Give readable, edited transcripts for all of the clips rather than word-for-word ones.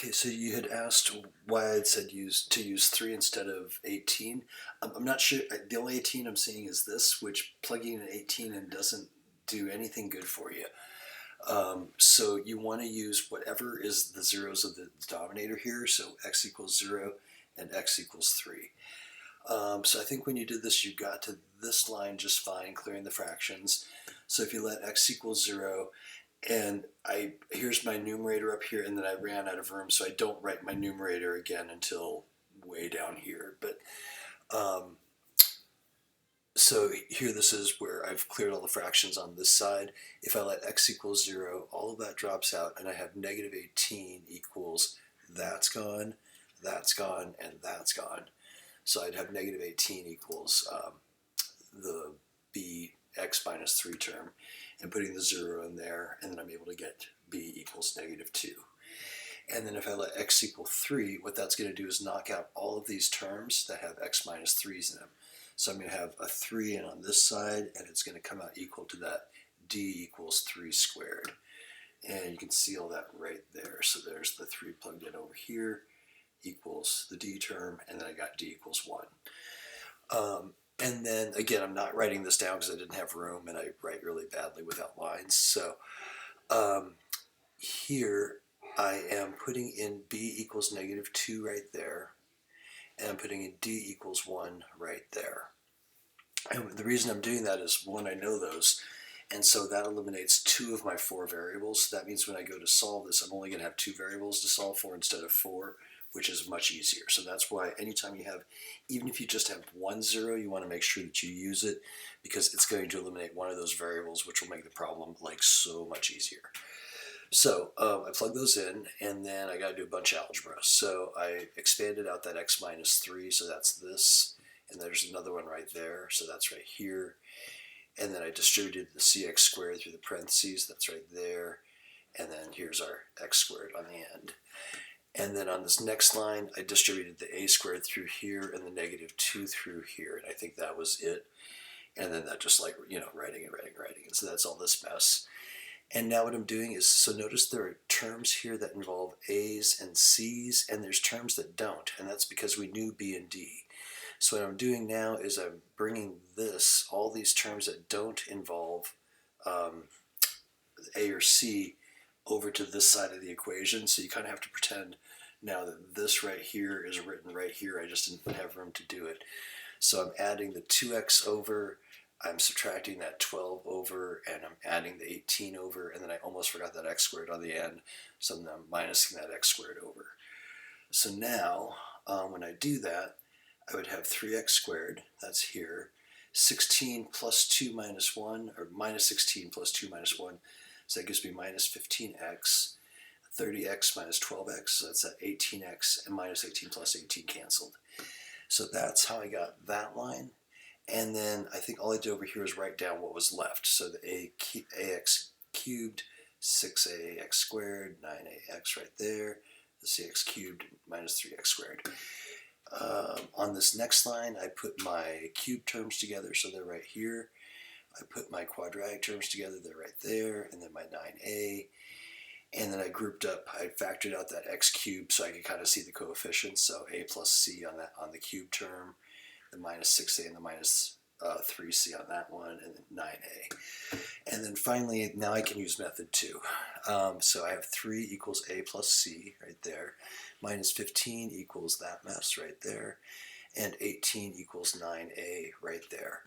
Okay, so you had asked why I'd said use 3 instead of 18. I'm not sure. The only 18 I'm seeing is this, which plugging in an 18 in doesn't do anything good for you. So you want to use whatever is the zeros of the denominator here. So x equals 0 and x equals 3. So I think when you did this, you got to this line just fine, clearing the fractions. So if you let x equal 0, and here's my numerator up here, and then I ran out of room, so I don't write my numerator again until way down here. But so here, this is where I've cleared all the fractions on this side. If I let x equal 0, all of that drops out, and I have negative 18 equals that's gone, and that's gone. So I'd have negative 18 equals the bx minus 3 term, and putting the 0 in there, and then I'm able to get b equals negative 2. And then if I let x equal 3, what that's going to do is knock out all of these terms that have x minus 3's in them. So I'm going to have a 3 in on this side, and it's going to come out equal to that d equals 3 squared. And you can see all that right there. So there's the 3 plugged in over here, equals the d term, and then I got d equals 1. And then again, I'm not writing this down because I didn't have room, and I write really badly without lines. So here I am putting in b equals negative 2 right there, and I'm putting in d equals 1 right there. And the reason I'm doing that is, one, I know those, and so that eliminates 2 of my 4 variables. So that means when I go to solve this, I'm only going to have 2 variables to solve for instead of 4, which is much easier. So that's why anytime you have, even if you just have 1 0, you want to make sure that you use it, because it's going to eliminate one of those variables, which will make the problem like so much easier. So I plug those in, and then I got to do a bunch of algebra. So I expanded out that x minus 3, so that's this, and there's another one right there, so that's right here. And then I distributed the cx squared through the parentheses, that's right there, and then here's our x squared on the end. And then on this next line, I distributed the a squared through here and the negative 2 through here, and I think that was it. And then that just like, writing. And so that's all this mess. And now what I'm doing is, so notice there are terms here that involve a's and c's, and there's terms that don't, and that's because we knew b and d. So what I'm doing now is I'm bringing all these terms that don't involve a or c, over to this side of the equation. So you kind of have to pretend now that this right here is written right here. I just didn't have room to do it. So I'm adding the 2x over, I'm subtracting that 12 over, and I'm adding the 18 over, and then I almost forgot that x squared on the end, so then I'm minusing that x squared over. So now, when I do that, I would have 3x squared, that's here, 16 plus 2 minus 1, or minus 16 plus 2 minus 1, so that gives me minus 15x, 30x minus 12x, so that's at 18x, and minus 18 plus 18 canceled. So that's how I got that line. And then I think all I did over here is write down what was left. So the ax cubed, 6ax squared, 9ax right there, the cx cubed minus 3x squared. On this next line, I put my cube terms together, so they're right here. I put my quadratic terms together, they're right there, and then my 9a. And then I grouped up, I factored out that x cubed so I could kind of see the coefficients. So a plus c on the cube term, the minus 6a and the minus 3c on that one, and then 9a. And then finally, now I can use method 2. So I have 3 equals a plus c right there, minus 15 equals that mess right there, and 18 equals 9a right there.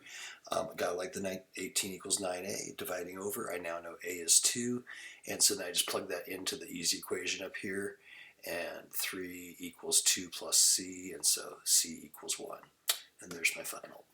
Got like the 18 equals 9a, dividing over, I now know a is 2, and so then I just plug that into the easy equation up here, and 3 equals 2 plus c, and so c equals 1. And there's my final.